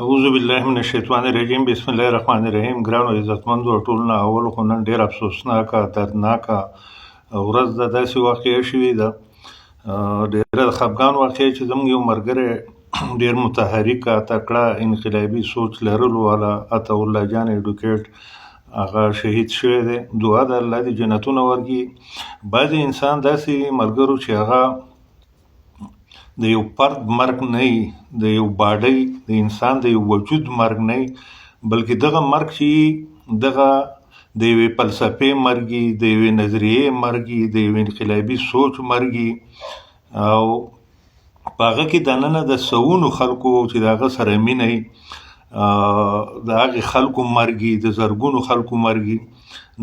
اعوذ بالله من الشیطان الرجیم بسم الله الرحمن الرحیم. ګرانو عزتمندو ټول نه اول خو نن ډیر افسوسناکه دردناکه ورځ د داسې واقعه شوې ده، ډیره خفګان واقعه چې زموږ یو ملګری ډیر متحرکه تکړه انقلابي سوچ لرلو والا عطا الله جان ایډوکیټ هغه شهید شوی دی. دعا د الله دې جنتونه ورکړي. بعضې انسان داسې ملګرو چې هغه د یو فرد مرګ نه وي، د یو باډۍ د انسان د یو وجود مرګ نه وي، بلکې دغه مرګ چې دغه د یوې فلسفې مرګي، د یوې نظریې مرګي، د یوې انقلابي سوچ مرګي، او په هغه کې دننه د سوونو خلکو چې د هغه سره مینه وي د هغې خلکو مرګي، د زرګونو خلکو مرګي.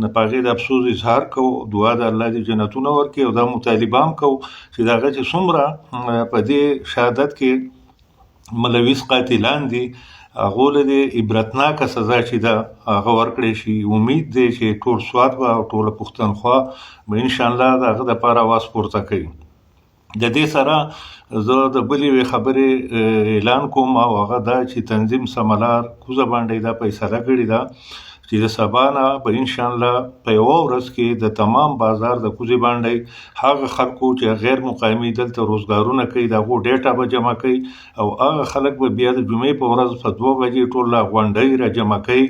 نه په هغې د افسوس اظهار کوو، دعا د الله دې جنتونه ورکړي، او دا مطالبه هم کوو چې د هغه چې څومره په دې شهادت کې ملوث قاتلان دي هغو له دې عبرتناکه سزا چې ده هغه ورکړی شي. امید دی چې ټول سوات به او ټوله پښتونخوا به انشاءالله د هغه دپاره اواز پورته کوي. د دې سره زه د بلې یوې خبرې اعلان کوم، او هغه دا چې تنظیم سملار کوزه باندې دا فیصله کړې ده چې د سبا نه به انشاءالله په یوه ورځ کې د تمام بازار د کوزې باندې هغه خلکو چې غیر مقامي دلته روزګارونه کوي د هغو ډیټا به جمع کوي، او هغه خلک به بیا د جمعې په ورځ په 2 بجې ټول غونډۍ را جمع کوي،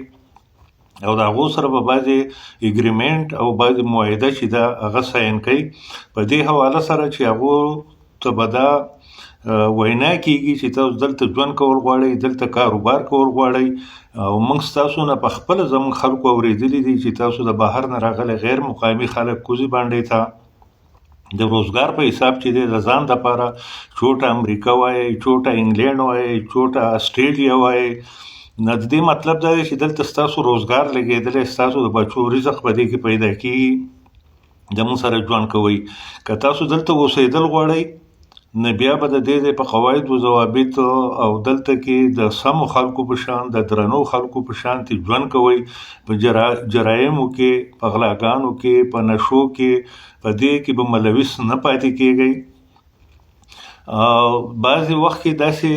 او د هغو سره به بعضې اګریمنټ او بعضې معاهده چې ده هغه ساین کوي. په دې حواله سره چې هغو ته به دا وینا کیږي چې تاسو دلته ژوند کول غواړئ، دلته کاروبار کول غواړئ، او موږ ستاسو نه په خپله زموږ خلکو اورېدلي دي چې تاسو د بهر نه راغلي غیر مقامي خلک کوزې باندې ته د روزګار په حساب چې دی د ځان دپاره چوټه امریکا وایي، چوټه انګلینډ وایي، چوټه اسټرالیا وایي. نه د دې مطلب دا دی چې دلته ستاسو روزګار لګېدلی، ستاسو د بچو رزق په دې کې پیدا کېږي، زموږ سره ژوند کوئ. که تاسو دلته اوسېدل غواړئ نه بیا به د دې په قواعد و ضوابط او دلته کې د سمو خلکو په شان د درنو خلکو په شانتې ژوند کوئ. په جرایمو کې، په غلاګانو کې، په نشو کې، په دې کې به ملوث نه پاتې کېږئ. بعضې وخت کې داسې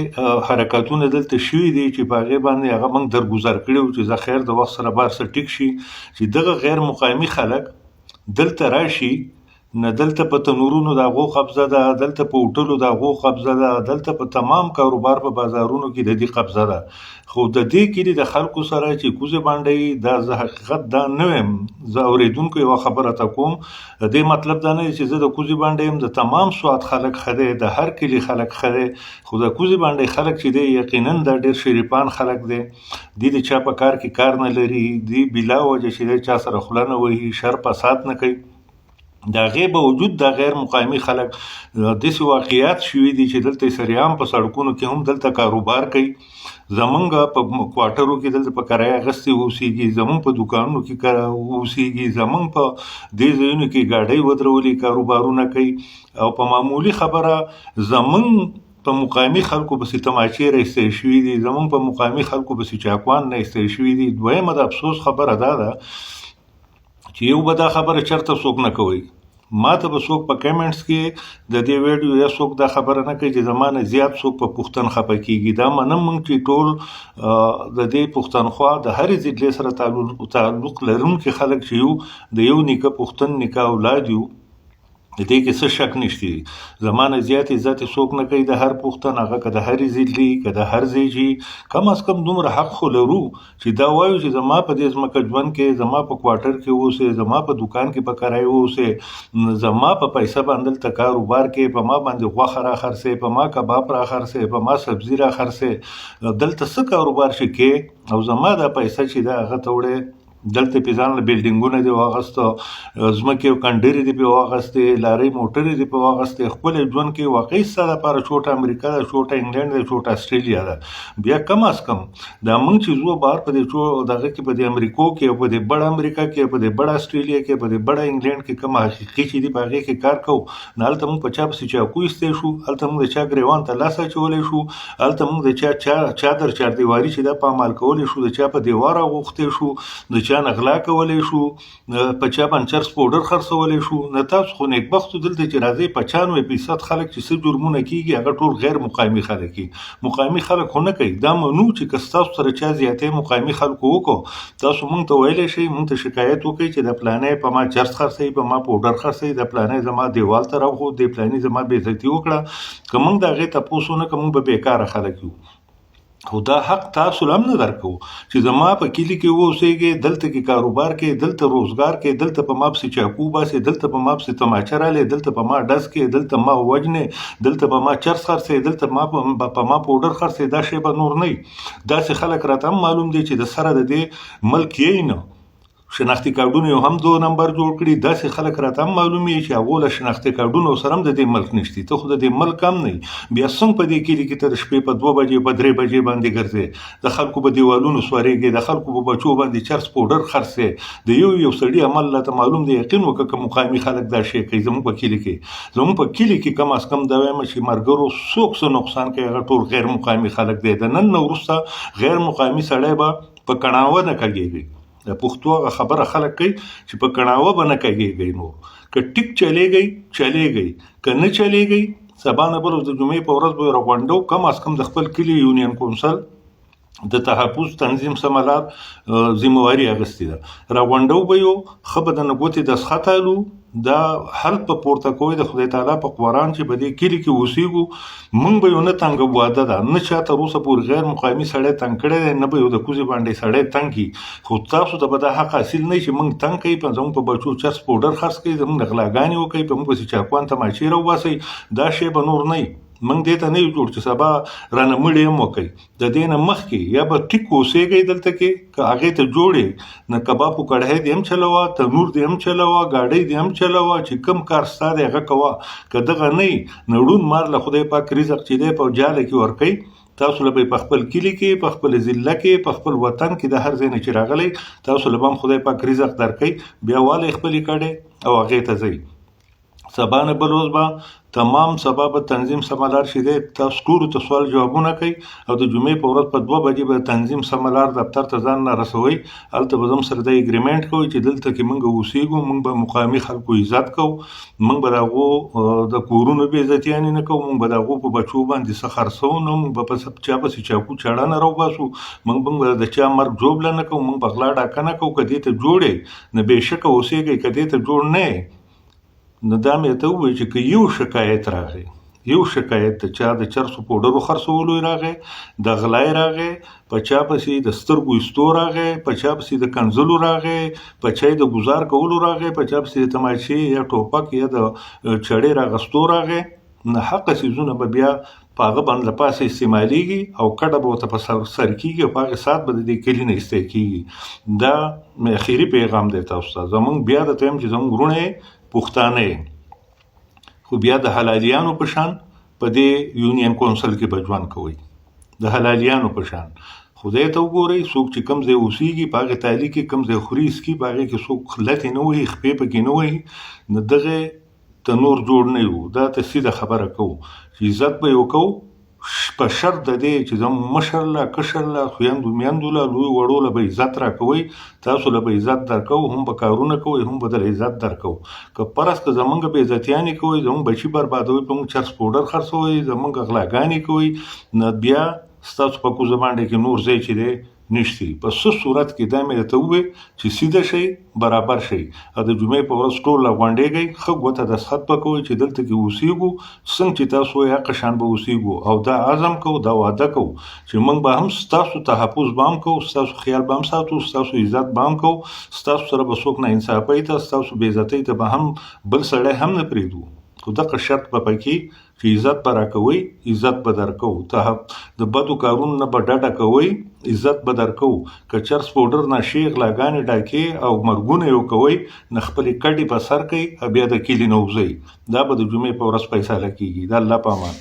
حرکتونه دلته شوي دي چې په هغې باندې هغه موږ درګذر کړي وو چې زه خیر د وخت سره بار څه ټیک شي چې دغه غیر مقامي خلک دلته راشي. نه دلته په تنورونو د هغو قبضه ده، دلته په هوټلو د هغو قبضه ده، دلته په تمام کاروبار په بازارونو کې د دې قبضه ده. خو د دې کلي د خلکو سره چې کوزې باندې دا زه حقیقت دا نه ویم، زه اورېدونکو یوه خبره ته کوم، د دې مطلب دا نه دی چې زه د کوزې باندې یم، د تمام سوات خلک ښه دی، د هر کلي خلک ښه دی، خو د کوزې باندې خلک چې دی یقینا دا ډېر شریفان خلک دی. دوی د چا په کار کې کار نه لري، دوی بلا وجه چې دی چا سره خوله نه وهي، شر فساد نه کوي. د هغې باوجود دا غیر مقامي خلک داسې واقعیات شوي دي چې دلته سریعام په سړکونو کې هم دلته کاروبار کوي. زمونږ په کوارټرو کې دلته په کرایه اخیستې اوسېږي، زمونږ په دوکانونو کې اوسېږي، زمونږ په دې ځایونو کې ګاډۍ ودرولي کاروبارونه کوي، او په معمولي خبره زمونږ په مقامي خلکو پسې تماچې راایستې شوي دي، زمونږ په مقامي خلکو پسې چاقوان نه ایستې شوي دي. دویمه د افسوس خبره دا ده چې یو به دا خبره چرته څوک نه کوي. ما ته به څوک په کمنټس کې د دې ویډیو یا څوک دا خبره نه کوي چې زما نه زیات څوک په پښتون خفه کېږي. دا منم موږ چې ټول د دې پښتونخوا د هرې ضلعې سره تعلق لرونکي خلک چې یو د یو نیکه پښتون نیکه اولاد یو، د دې کې څه شک نشته. زما نه زیات عزت څوک نه کوي د هر پښتون، هغه که د هرې ضلعې که د هر ځای چې کم از کم دومره حق خو لرو چې دا وایو چې زما په دې ځمکه ژوند کې، زما په کوارټر کې اوسې، زما په دوکان کې په کرایه اوسې، زما په پیسه باندې دلته کاروبار کې، په ما باندې غوښه را خرڅې، په ما کباب را خرڅې، په ما سبزي را خرڅې، دلته څه کاروبار چې کې، او زما دا پیسه چې ده هغه ته وړې دلته پې ځان له بلډینګونه دې واغسته، ځمکې او کنډرې دې پې واغستې، لارۍ موټرې دې پې واغستې، خپل ژوند کې واقعي ستا دپاره چوټه امریکا ده، چوټه انګلینډ ده، چوټه اسټرالیا ده. بیا کم از کم دا موږ چې ځو بهر په دې دغه کې په دې امریکو کې او په دې بړه امریکا کې او په دې بړه اسټرالیا کې په دې بړه انګلینډ کې کوم حقیقي چې دي په هغې کې کار کوو، نه هلته موږ په چا پسې چاقو ایستی شو، هلته موږ د چا ګریوان ته لاس اچولی شو، هلته موږ د چا چادر چاردیواري چې دا په عمل کولی شو، د چا په دیوار اغوښتی شو، د چا چا نه غلا کولی شو، په چا باندې چرس پوډر خرڅولی شو. نه تاسو خو نیکبختو دلته چې راځئ 95% خلک چې څه جرمونه کیږي هغه ټول غیر مقامي خلک دي. مقامي خلک خو نه کوي. دا منو چې که ستاسو سره چا زیاتې مقامي خلکو وکړو تاسو موږ ته ویلی شئ، موږ ته شکایت وکړئ چې د پلانې په ما چرس خرڅوي، په ما پوډر خرڅوي، د پلانې زما دیوال ته راوښود، د پلانې زما بېعزتي وکړه. که موږ د هغې تپوس ونه کړو موږ به بېکاره خلک یو. خو دا حق تاسو هم نه درکو چې زما په کلي کې اوسېږئ، دلته کې کاروبار کې، دلته روزګار کې، دلته په ما پسې چاقو باسې، دلته په ما پسې تماچه رالې، دلته په ما ډز کې، دلته ما وجنې، دلته په ما چرس خرڅې، دلته په ما پوډر خرڅې. دا شی به نور نه وي. داسې خلک راته هم معلوم دی چې د سره د دې ملک یې نه شناختي کارډونه یو هم 2 نمبر جوړ کړي. داسې خلک راته هم معلوم یي چې هغو له شناختي کارډونو سره هم د دې ملک نشتی. ته خو د دې ملک هم نه یي. بیا څنګه په دې کلي کې ته د شپې په 2 بجې په 3 بجې باندې ګرځې، د خلکو په دیوالونو سوارېږې، د خلکو په بچو باندې چرس پوډر خرڅې. د یو سړي عمل له ته معلوم دی. یقین وکړه که مقامي خلک دا شی کوي. زموږ په کلي کې کم از کم دا وایم چې ملګرو څوک څه نقصان کوي هغه ټول غیر مقامي خلک دی. د نن نه وروسته غیر مقامي سړی به په کڼاوه نه کږېږي. د پښتو هغه خبره خلک کوي چې په کڼاوه به نه کږېږئ. نور که ټیک چلیږئ، که نه چلیږئ، سبا نه بل ورځ د جمعې په ورځ به راغونډو. کم از کم د خپل کلي یونین کونسل د تحفظ تنظیم سملار ذمہواري اخیستې ده. راغونډو به یو ښه به د نګوتې دستخط الو. دا حل په پورته کوی د خدای تعالی په قرآن چې په دې کلي کې اوسېږو موږ به یو نه تنګ واده ده، نه چا تر اوسه پورې غیر مقامي سړی تنګ کړی دی، نه به یو د کوزې باندې سړی تنګ کړي. خو تاسو ته به دا حق حاصل نه شي موږ تنګ کوي، زموږ په بچو چرس پوډر خرڅ کوي، زموږ نه غلاګانې وکوي، په موږ پسې چاقوان تماچې راوباسئ. دا شی به نور نه وي. موږ دې ته نه یو جوړ چې سبا رانه مړی هم وکړئ. د دې نه مخکې یا به ټیک اوسېږئ دلته کې، که هغې ته جوړې نه کباب په کړهی دې هم چلوه، تنور دې هم چلوه، ګاډۍ دې هم چلوه، چې کوم کار ستا دی هغه کوه. که دغه نه وي نړون مار له خدای پاک رزق چې دی په جاله کې ورکوي. تاسو له به په خپل کلي کې، په خپل ضلع کې، په خپل وطن کې د هر ځای نه چې راغلی تاسو له به هم خدای پاک رزق درکوي. بیا والی خپلې کډې او هغې ته ځئ. سبا نه بل ورځ به تمام سبا به تنظیم سملار چې دی تاسو ټولو ته سوال جوابونه کوي او د جمعې په ورځ په 2 بجې به تنظیم سملار دفتر ته ځان نه رسوئ. هلته به زموږ سره د اګریمنټ کوئ چې دلته کې موږ اوسېږو، موږ به مقامي خلکو عزت کوو، موږ به د هغو د کورونو بېعزتیانې نه کوو، موږ به د هغو په بچو باندې څه خرڅوو نه، موږ به په چا پسې چاقو چاړه نه راوباسو، موږ به د چا مرګ جوبله نه کوو، موږ به غلا ډاکه نه کوو. که دې ته جوړې نه بېشکه اوسېږئ، که دې ته جوړ نه یې نو دا مې ته ووایي چې که یو شکایت راغی، یو شکایت د چا د چرسو پوډرو خرڅولو راغی، د غلای راغی، په چا پسې د سترګو ایستو راغی، په چا پسې د کنځلو راغی، په چا د ګزار کولو راغی، په چا پسې د تماشې یا ټوپک یا د چړې راغستو راغی، ناحقه څیزونه به بیا په هغه باندې له پاسه استعمالیږي او کډه به ورته په سر کېږي او په هغې ساعت به د دې کلي نه ایستی کېږي. دا مې اخري پیغام دی تاسو ته. زموږ بیا درته وایم چې زموږ وروڼه پښتانه خو بیا د حلالیانو په شان په دې یونین کونسل کې به ژوند کوئ، د حلالیانو په شان. خدای ته وګورئ، څوک چې کوم ځای اوسېږي په هغې تالي کې کوم ځای خوري څکي په هغې کې څوک لتې نه وهي، خپې پکې نه وهي، نو دغې ته نور جوړ نه یو. دا ته سیده خبره کوو چې عزت به یې وکوو په شرط د دې چې زموږ مشر له، کشر له، خویندو میندو له، لوی وړو له به عزت راکوئ، تاسو له به عزت درکوو، هم به کارونه کوئ، هم به دله عزت درکوو. که پرس که زمونږ به عزتیانې کوئ، زمونږ بچي بربادوئ، په موږ چرس پوډر خرڅوئ، زمونږ غلاګانې کوئ، نو بیا ستاسو په کوزه باندې کې نور ځای چې دی نشتی. په څه صورت کې دا مې درته ووایي چې سیده شئ، برابر شئ او د جمعې په ورځ ټول راغونډېږئ، ښه ګوته دستخط به کوئ چې دلته کې اوسېږو، څنګه چې تاسو وایئ هغه شان به اوسېږو او دا عزم کوو، دا واده کوو چې موږ به هم ستاسو تحفظ به هم کوو، ستاسو خیال به هم ساتو، ستاسو عزت به هم کوو، ستاسو سره به څوک ناانصافۍ ته، ستاسو بېعزتۍ ته به هم بل سړی هم نه پرېږدو. خو دغه شرط به پکې چې عزت به راکوئ، عزت به درکوو، د بدو کارونو نه به ډډه کوئ، عزت به درکوو. که چرس پوډر نشې، غلاګانې، ډاکې او مرګونه یې وکوئ، نه خپلې کډې په سر کوئ او بیا د کلي نه وځئ. دا به د جمعې په ورځ فیصله کېږي. د الله په امان.